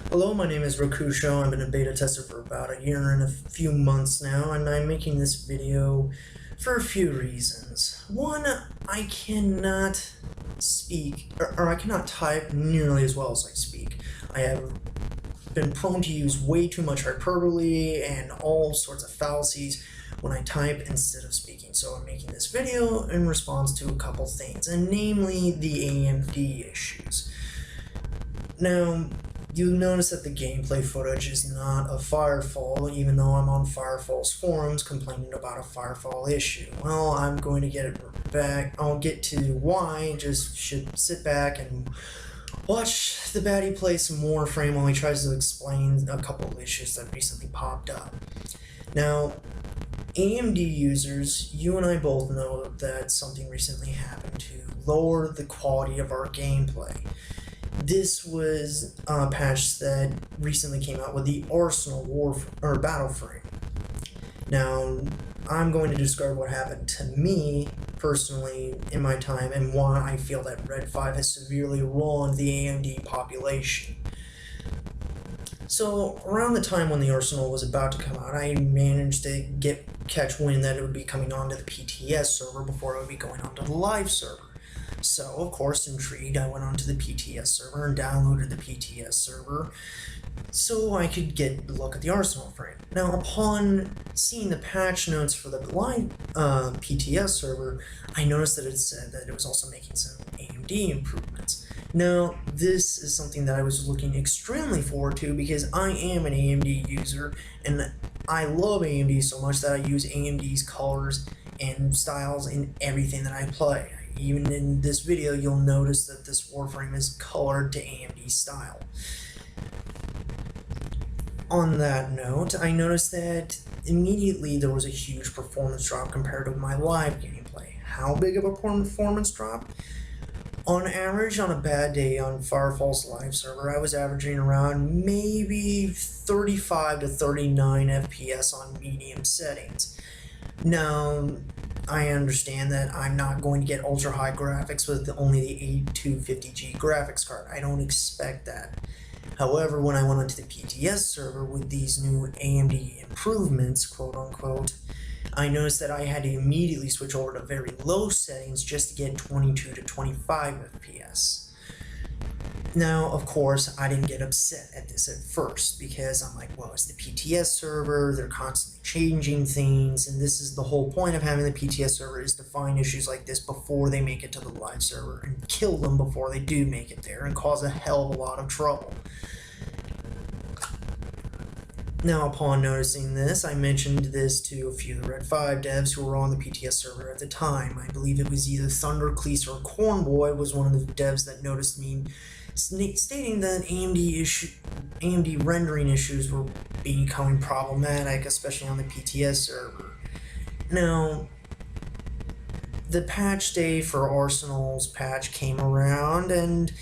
Hello, my name is Rakusho. I've been a beta tester for about a year and a few months now, and I'm making this video for a few reasons. One, I cannot speak, or I cannot type nearly as well as I speak. I have been prone to use way too much hyperbole and all sorts of fallacies when I type instead of speaking, so I'm making this video in response to a couple things, and namely the AMD issues. Now, you'll notice that the gameplay footage is not of Firefall, even though I'm on Firefall's forums complaining about a Firefall issue. Well, I'm going to get it back. I'll get to why. Just should sit back and watch the baddie play some Warframe while he tries to explain a couple of issues that recently popped up. Now, AMD users, you and I both know that something recently happened to lower the quality of our gameplay. This was a patch that recently came out with the Arsenal battle frame. Now, I'm going to describe what happened to me personally in my time and why I feel that Red 5 has severely wronged the AMD population. So, around the time when the Arsenal was about to come out, I managed to catch wind that it would be coming onto the PTS server before it would be going onto the live server. So, of course, intrigued, I went onto the PTS server and downloaded the PTS server so I could get a look at the Arsenal frame. Now, upon seeing the patch notes for the live PTS server, I noticed that it said that it was also making some AMD improvements. Now, this is something that I was looking extremely forward to because I am an AMD user and I love AMD so much that I use AMD's colors and styles in everything that I play. Even in this video, you'll notice that this Warframe is colored to AMD style. On that note, I noticed that immediately there was a huge performance drop compared to my live gameplay. How big of a performance drop? On average, on a bad day on Firefall's live server, I was averaging around maybe 35 to 39 FPS on medium settings. Now, I understand that I'm not going to get ultra high graphics with only the 8250G graphics card. I don't expect that. However, when I went onto the PTS server with these new AMD improvements, quote unquote, I noticed that I had to immediately switch over to very low settings just to get 22 to 25 FPS. Now, of course, I didn't get upset at this at first because I'm like, well, it's the PTS server, they're constantly changing things, and this is the whole point of having the PTS server is to find issues like this before they make it to the live server and kill them before they do make it there and cause a hell of a lot of trouble. Now, upon noticing this, I mentioned this to a few of the Red 5 devs who were on the PTS server at the time. I believe it was either Thundercleese or Cornboy was one of the devs that noticed me stating that AMD rendering issues were becoming problematic, especially on the PTS server. Now, the patch day for Arsenal's patch came around, and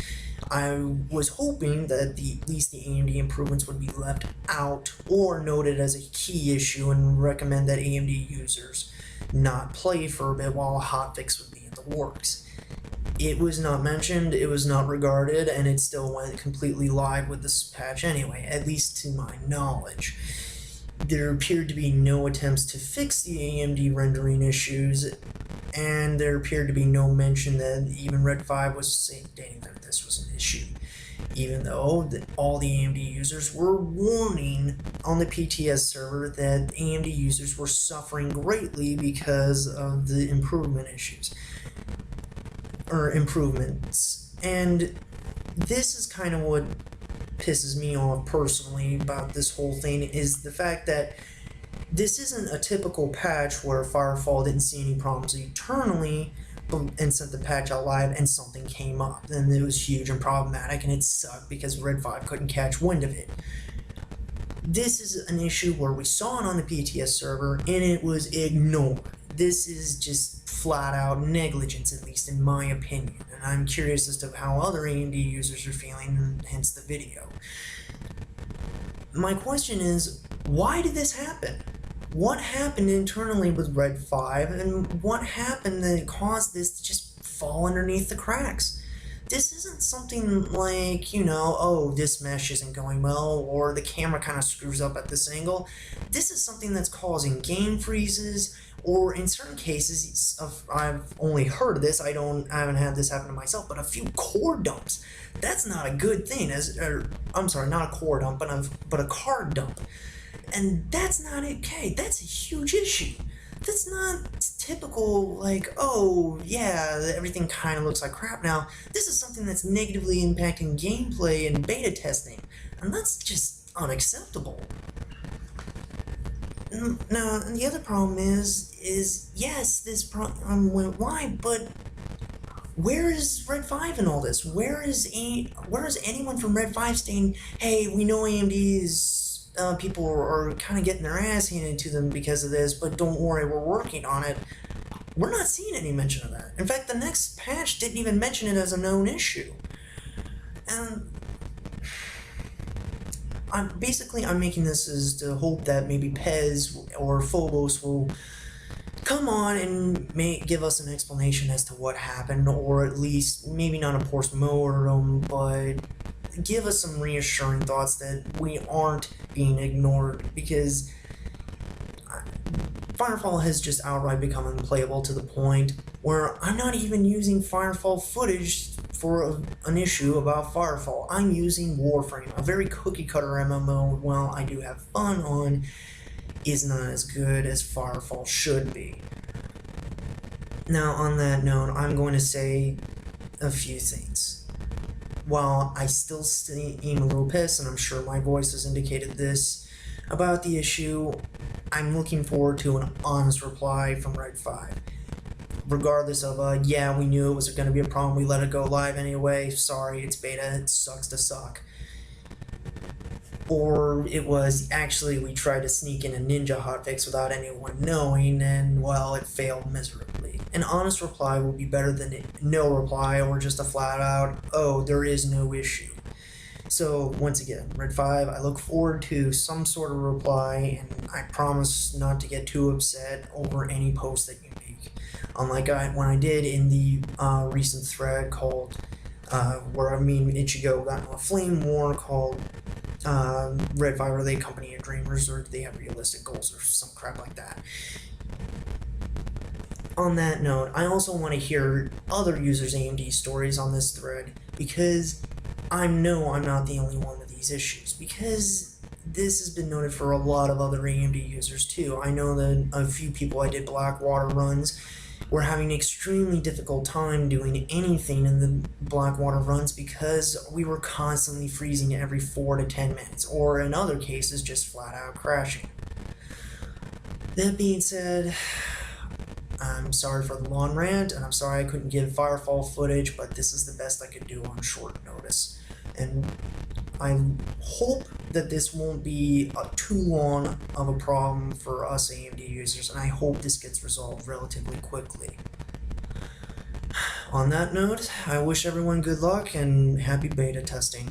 I was hoping that at least the AMD improvements would be left out or noted as a key issue and recommend that AMD users not play for a bit while a hotfix would be in the works. It was not mentioned, it was not regarded, and it still went completely live with this patch anyway, at least to my knowledge. There appeared to be no attempts to fix the AMD rendering issues, and there appeared to be no mention that even Red 5 was stating that this was an issue, even though all the AMD users were warning on the PTS server that AMD users were suffering greatly because of the improvements. And this is kind of what pisses me off personally about this whole thing, is the fact that this isn't a typical patch where Firefall didn't see any problems eternally and sent the patch out live and something came up and it was huge and problematic and it sucked because Red 5 couldn't catch wind of it. This is an issue where we saw it on the PTS server and it was ignored. This is just flat out negligence, at least in my opinion, and I'm curious as to how other AMD users are feeling, and hence the video. My question is, why did this happen? What happened internally with Red 5, and what happened that caused this to just fall underneath the cracks? this isn't something like, oh, this mesh isn't going well, or the camera kind of screws up at this angle. This is something that's causing game freezes, or in certain cases, I've only heard of this, I haven't had this happen to myself, but a few core dumps. That's not a good thing, I'm sorry, not a core dump, but a card dump. And that's not okay, that's a huge issue. That's not typical, like, oh, yeah, everything kind of looks like crap now. This is something that's negatively impacting gameplay and beta testing, and that's just unacceptable. Now, and the other problem is yes, this problem went wide, but where is Red 5 in all this? Where is anyone from Red 5 saying, hey, we know AMD's people are kind of getting their ass handed to them because of this, but don't worry, we're working on it. We're not seeing any mention of that. In fact, the next patch didn't even mention it as a known issue. And I'm making this as to hope that maybe Pez or Phobos will come on and give us an explanation as to what happened, or at least maybe not a post-mortem, but give us some reassuring thoughts that we aren't being ignored, because Firefall has just outright become unplayable to the point where I'm not even using Firefall footage for an issue about Firefall. I'm using Warframe, a very cookie-cutter MMO. While I do have fun on, is not as good as Firefall should be. Now, on that note, I'm going to say a few things. While I still seem a little pissed, and I'm sure my voice has indicated this, about the issue, I'm looking forward to an honest reply from Red 5. Regardless of, yeah, we knew it was going to be a problem, we let it go live anyway, sorry, it's beta, it sucks to suck. Or it was, actually, we tried to sneak in a ninja hotfix without anyone knowing, and, well, it failed miserably. An honest reply will be better than no reply, or just a flat out, oh, there is no issue. So, once again, Red 5, I look forward to some sort of reply, and I promise not to get too upset over any post that you make. Unlike when I did in the recent thread called, where me and Ichigo got into a flame war called Red 5, are they a company of dreamers, or do they have realistic goals, or some crap like that. On that note, I also want to hear other users' AMD stories on this thread, because I know I'm not the only one with these issues, because this has been noted for a lot of other AMD users too. I know that a few people I did Blackwater runs were having an extremely difficult time doing anything in the Blackwater runs because we were constantly freezing every 4 to 10 minutes, or in other cases just flat out crashing. That being said, I'm sorry for the long rant, and I'm sorry I couldn't get Firefall footage, but this is the best I could do on short notice. And I hope that this won't be too long of a problem for us AMD users, and I hope this gets resolved relatively quickly. On that note, I wish everyone good luck and happy beta testing.